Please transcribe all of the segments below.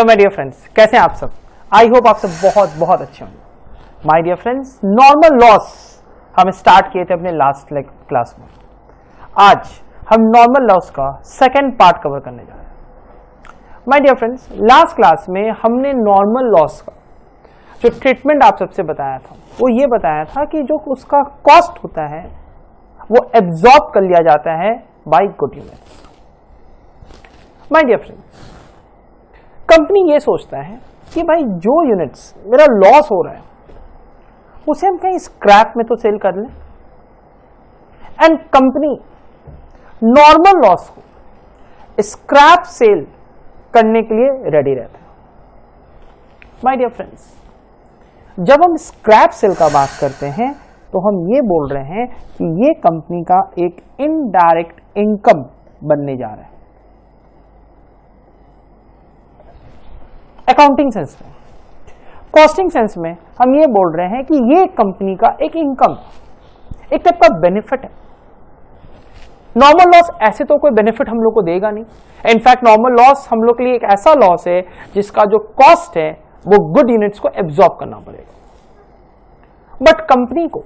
Hello my dear friends, कैसे हैं आप सब? आई होप आप सब बहुत बहुत अच्छे होंगे। My dear friends, normal loss हम स्टार्ट किए थे अपने लास्ट क्लास में। आज हम नॉर्मल लॉस का सेकंड पार्ट कवर करने जा रहे हैं। My dear friends, last class में हमने नॉर्मल लॉस का जो ट्रीटमेंट आप सबसे बताया था वो ये बताया था कि जो उसका कॉस्ट होता है वो एब्जॉर्ब कर लिया जाता है by good units. My dear friends, company ये सोचता है कि भाई जो यूनिट्स मेरा लॉस हो रहा है उसे हम कहीं स्क्रैप में तो सेल कर लें, एंड कंपनी नॉर्मल लॉस को स्क्रैप सेल करने के लिए रेडी रहता है। माय डियर फ्रेंड्स, जब हम स्क्रैप सेल का बात करते हैं तो हम ये बोल रहे हैं कि ये कंपनी का एक इनडायरेक्ट इनकम बनने जा रहा है। अकाउंटिंग सेंस में, कॉस्टिंग सेंस में हम ये बोल रहे हैं कि ये कंपनी का एक इनकम, एक टाइप का बेनिफिट है। नॉर्मल लॉस ऐसे तो कोई बेनिफिट हम लोग को देगा नहीं। इनफैक्ट नॉर्मल लॉस हम लोग के लिए एक ऐसा लॉस है जिसका जो कॉस्ट है वो गुड यूनिट्स को एब्जॉर्ब करना पड़ेगा। बट कंपनी को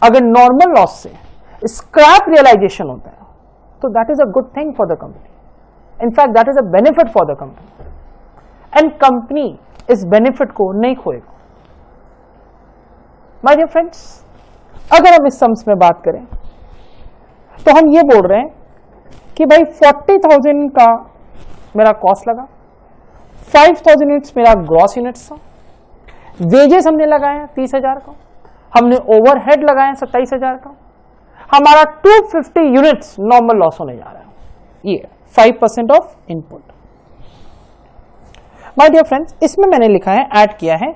अगर नॉर्मल लॉस से स्क्रैप रियलाइजेशन होता है तो that is a good thing for the company. In fact that is a benefit for the company, and company इस बेनिफिट को नहीं खोएगा। माय डियर फ्रेंड्स, अगर हम इस सम्स में बात करें तो हम ये बोल रहे हैं कि भाई 40,000 का मेरा कॉस्ट लगा, 5,000 यूनिट्स मेरा ग्रॉस यूनिट्स था, वेजेस हमने लगाए 30,000 का, हमने ओवरहेड लगाए 27,000 का, हमारा 250 यूनिट्स नॉर्मल लॉस होने जा रहा है। ये 5% of input. My dear friends, इसमें मैंने लिखा है, ऐड किया है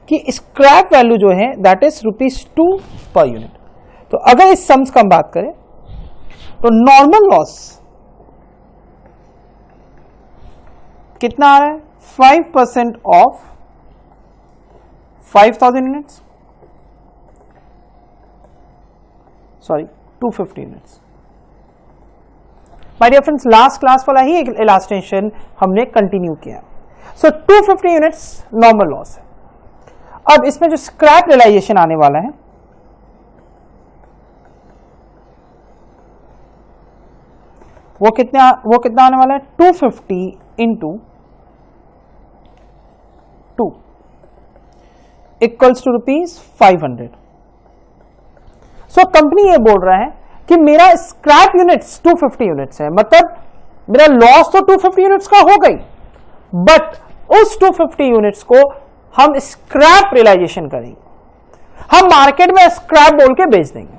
कि स्क्रैप वैल्यू जो है दैट इज ₹2 पर यूनिट। तो अगर इस सम्स का हम बात करें तो नॉर्मल लॉस कितना आ रहा है? 5% of 5,000 units, sorry 250 units. My dear friends, last class वाला ही इलास्ट्रेशन हमने कंटिन्यू किया। सो 250 यूनिट्स नॉर्मल लॉस है। अब इसमें जो स्क्रैप रियलाइजेशन आने वाला है वो कितना आने वाला है? 250 into 2 equals to ₹500। So company ये बोल रहा है कि मेरा स्क्रैप यूनिट्स 250 यूनिट्स है, मतलब मेरा लॉस तो 250 यूनिट्स का हो गई, बट उस 250 यूनिट्स को हम स्क्रैप रियलाइजेशन करेंगे, हम मार्केट में स्क्रैप बोल के बेच देंगे,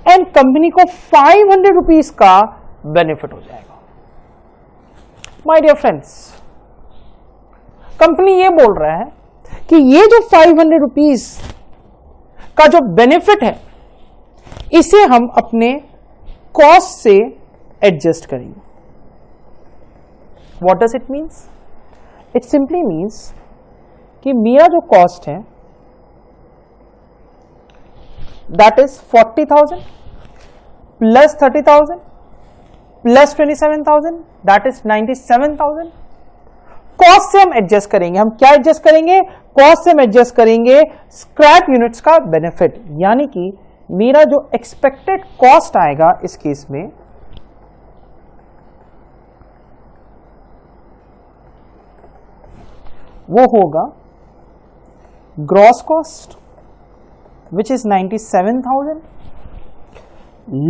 एंड कंपनी को ₹500 का बेनिफिट हो जाएगा। माय डियर फ्रेंड्स, कंपनी ये बोल रहा है कि ये जो ₹500 का जो बेनिफिट है इसे हम अपने कॉस्ट से एडजस्ट करेंगे। What does it means? It simply means कि मेरा जो कॉस्ट है that is 40,000 plus 30,000 plus 27,000 that is 97,000। Cost से हम एडजस्ट करेंगे। हम क्या एडजस्ट करेंगे? कॉस्ट से हम एडजस्ट करेंगे स्क्रैप यूनिट्स का बेनिफिट, यानी कि मेरा जो एक्सपेक्टेड कॉस्ट आएगा इस केस में वो होगा gross cost which is 97,000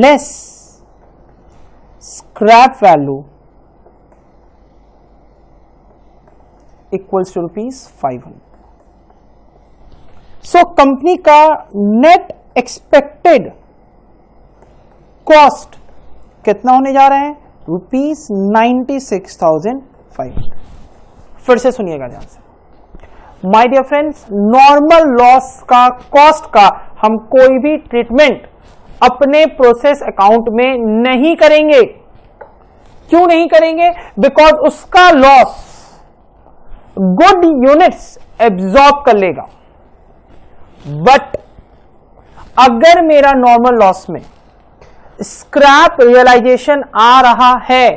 less scrap value equals to ₹500। So company का नेट एक्सपेक्टेड कॉस्ट कितना होने जा रहा है? ₹96,500। फिर से सुनिएगा ध्यान से। My dear friends, normal loss का कॉस्ट का हम कोई भी ट्रीटमेंट अपने प्रोसेस अकाउंट में नहीं करेंगे। क्यों नहीं करेंगे? बिकॉज उसका लॉस गुड यूनिट्स एब्जॉर्ब कर लेगा। बट अगर मेरा नॉर्मल लॉस में स्क्रैप रियलाइजेशन आ रहा है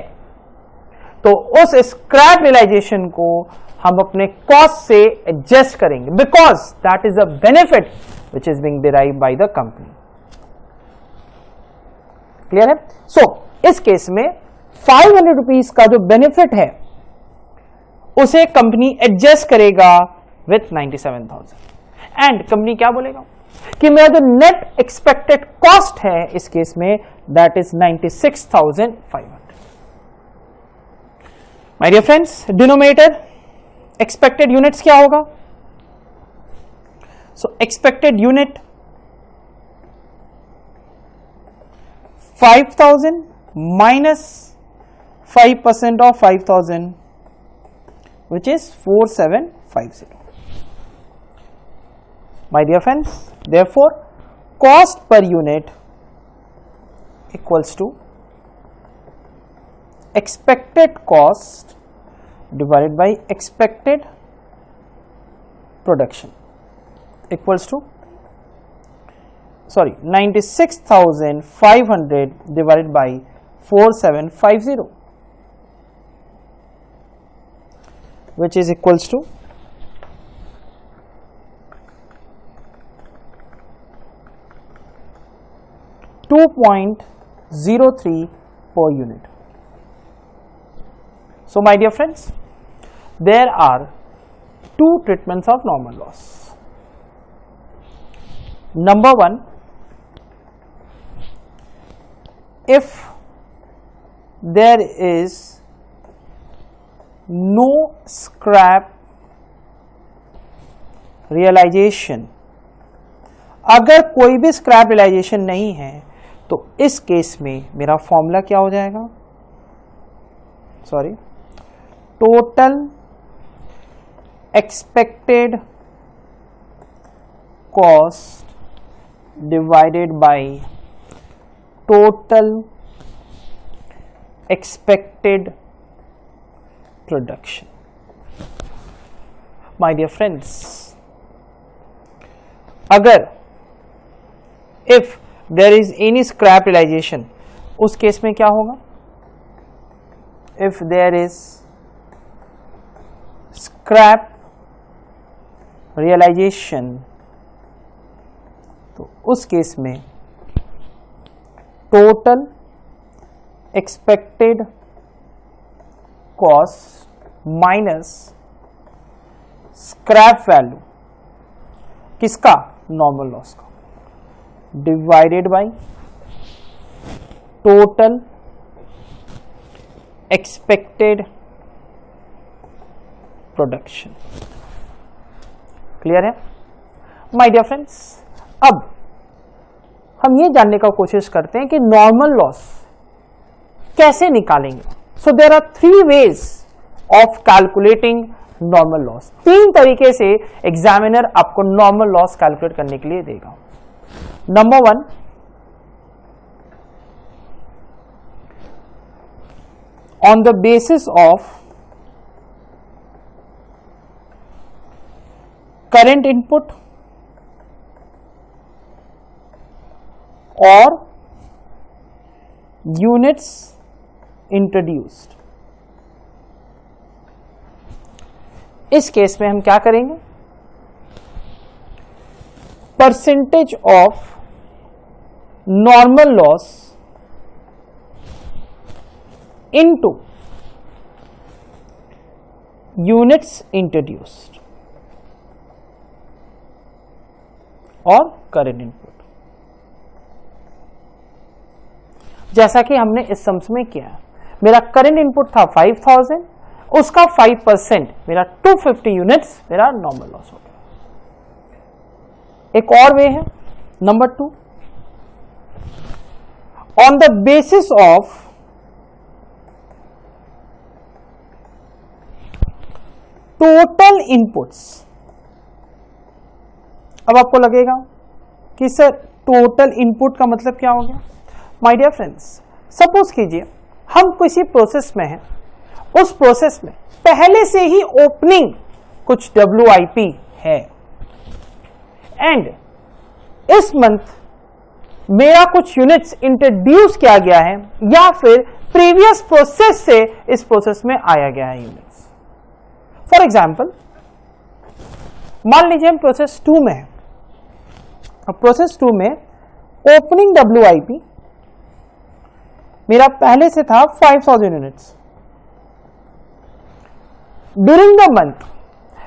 तो उस स्क्रैप रियलाइजेशन को हम अपने कॉस्ट से एडजस्ट करेंगे, because that is a benefit which is being derived by the company. Clear है? सो इस केस में 500 रुपीज का जो बेनिफिट है उसे कंपनी एडजस्ट करेगा विथ 97,000 एंड कंपनी क्या बोलेगा कि मेरा जो नेट एक्सपेक्टेड कॉस्ट है इस केस में that is 96,500। My dear friends, denominator expected units क्या होगा? So expected unit 5,000 minus 5% of 5,000 which is 4750. My dear friends, therefore cost per unit equals to expected cost divided by expected production equals to 96,500 divided by 4750 which is equals to 2.03 per unit. So my dear friends, there are two treatments of normal loss. Number one, if there is no scrap realization, अगर कोई भी scrap realisation नहीं है तो इस case में मेरा formula क्या हो जाएगा? Sorry, total expected cost divided by total expected production. My dear friends, अगर if there is any scrap realization, उस केस में क्या होगा? If there is scrap realization, तो उस केस में total expected cost minus scrap value किसका? Normal loss का, divided by total expected production. Clear है? माय डियर फ्रेंड्स, अब हम ये जानने का कोशिश करते हैं कि नॉर्मल लॉस कैसे निकालेंगे। So there are 3 ways of calculating normal loss. 3 तरीके से एग्जामिनर आपको नॉर्मल लॉस कैलकुलेट करने के लिए देगा। Number 1, on the basis of current input और यूनिट्स इंट्रोड्यूस्ड। इस केस में हम क्या करेंगे? Percentage of normal loss into units introduced और करंट इनपुट। जैसा कि हमने इस सम्स में किया, मेरा करंट इनपुट था 5,000, उसका 5% मेरा 250 यूनिट्स मेरा नॉर्मल लॉस हो गया। एक और वे है, number 2, on the basis of total inputs. अब आपको लगेगा कि सर टोटल इनपुट का मतलब क्या हो गया? माय डियर फ्रेंड्स, सपोज कीजिए हम किसी प्रोसेस में हैं, उस प्रोसेस में पहले से ही ओपनिंग कुछ WIP है एंड इस मंथ मेरा कुछ यूनिट्स इंट्रोड्यूस किया गया है या फिर प्रीवियस प्रोसेस से इस प्रोसेस में आया गया है यूनिट्स। फॉर एग्जाम्पल मान लीजिए हम प्रोसेस 2 में है। अब प्रोसेस 2 में ओपनिंग WIP मेरा पहले से था 5000 यूनिट्स। ड्यूरिंग द मंथ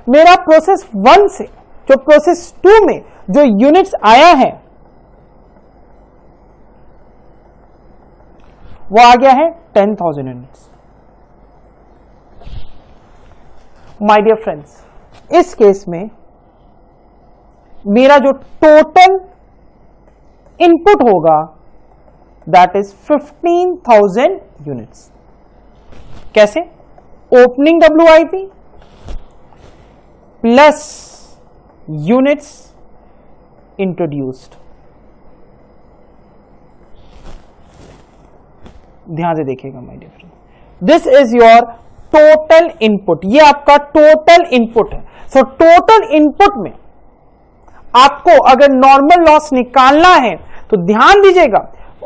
मेरा प्रोसेस 1 से जो प्रोसेस 2 में जो यूनिट्स आया है वो आ गया है 10,000 यूनिट्स। माय डियर फ्रेंड्स, इस केस में मेरा जो टोटल इनपुट होगा दैट इज 15,000 यूनिट्स। कैसे? Opening WIP plus units introduced. ध्यान से देखिएगा my dear friend, this is your total input. ये आपका टोटल इनपुट है। सो टोटल इनपुट में आपको अगर नॉर्मल लॉस निकालना है तो ध्यान दीजिएगा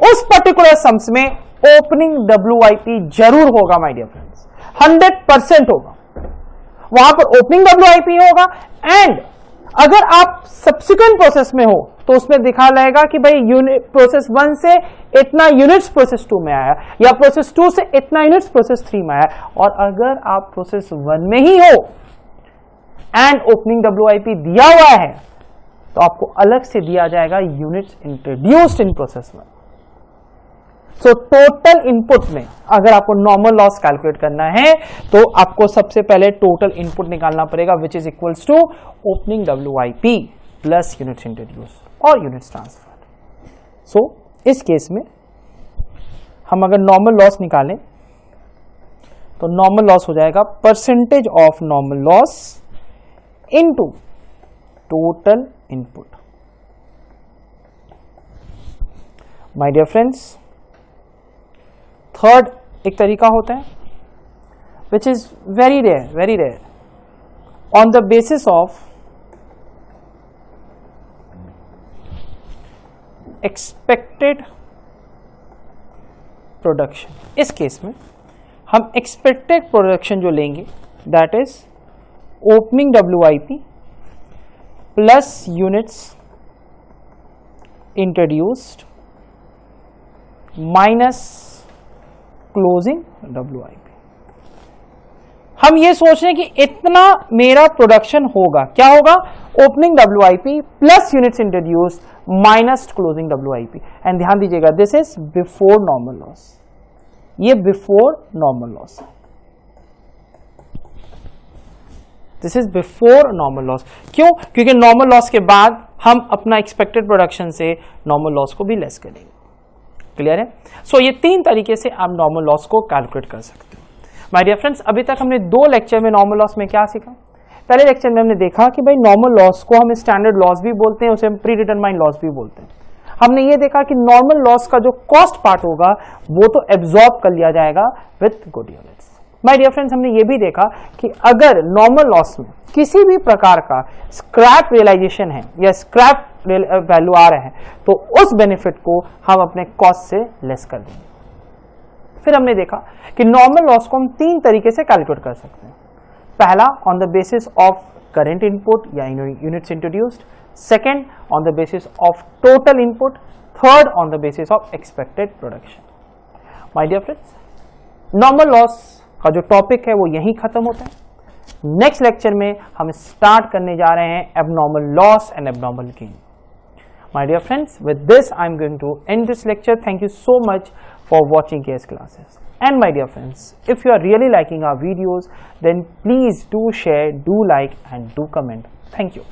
उस पर्टिकुलर सम्स में ओपनिंग WIP जरूर होगा माय डियर फ्रेंड्स, 100% होगा। वहां पर ओपनिंग WIP होगा। एंड अगर आप सब्सिक्वेंट प्रोसेस में हो तो उसमें दिखा रहेगा कि भाई प्रोसेस 1 से इतना यूनिट्स प्रोसेस 2 में आया, या प्रोसेस 2 से इतना यूनिट्स प्रोसेस 3 में आया। और अगर आप प्रोसेस 1 में ही हो एंड ओपनिंग WIP दिया हुआ है तो आपको अलग से दिया जाएगा units introduced in process 1। So total input में अगर आपको नॉर्मल लॉस कैलकुलेट करना है तो आपको सबसे पहले टोटल इनपुट निकालना पड़ेगा, which is equals to opening WIP plus units introduce और यूनिट्स ट्रांसफर। सो इस केस में हम अगर नॉर्मल लॉस निकालें तो नॉर्मल लॉस हो जाएगा percentage of normal loss into total input. My dear friends, third एक तरीका होता है which is very rare on the basis of expected production. इस केस में हम एक्सपेक्टेड प्रोडक्शन जो लेंगे that is opening WIP plus units introduced minus closing WIP। हम ये सोच रहे हैं कि इतना मेरा प्रोडक्शन होगा। क्या होगा? Opening WIP plus units introduced minus closing WIP। And ध्यान दीजिएगा this is before normal loss. ये before normal loss, this is before normal loss. क्यों? क्योंकि नॉर्मल लॉस के बाद हम अपना एक्सपेक्टेड प्रोडक्शन से नॉर्मल लॉस को भी लेस करेंगे। क्लियर है? सो ये 3 तरीके से आप नॉर्मल लॉस को कैलकुलेट कर सकते हो। माय डियर फ्रेंड्स, अभी तक हमने 2 लेक्चर में नॉर्मल लॉस में क्या सीखा? पहले लेक्चर में हमने देखा कि भाई नॉर्मल लॉस को हम स्टैंडर्ड लॉस भी बोलते हैं, उसे हम प्री डिटरमाइंड लॉस भी बोलते हैं। हमने ये देखा कि नॉर्मल लॉस का जो कॉस्ट पार्ट होगा वो तो एब्जॉर्ब कर लिया जाएगा with good units. My dear friends, हमने ये भी देखा कि अगर नॉर्मल लॉस में किसी भी प्रकार का स्क्रैप रियलाइजेशन है या स्क्रैप वैल्यू आ रहे हैं तो उस बेनिफिट को हम अपने कॉस्ट से लेस कर देंगे। फिर हमने देखा कि नॉर्मल लॉस को हम 3 तरीके से कैलकुलेट कर सकते हैं। पहला on the basis of current input या units introduced, second on the basis of total input, third on the basis of expected production. My dear friends, normal loss का जो टॉपिक है वो यहीं खत्म होता है। नेक्स्ट लेक्चर में हम स्टार्ट करने जा रहे हैं abnormal loss and abnormal gain. My dear friends, with this I am going to end this lecture. Thank you so much for watching KS classes. And my dear friends, if you are really liking our videos, then please do share, do like and do comment. Thank you.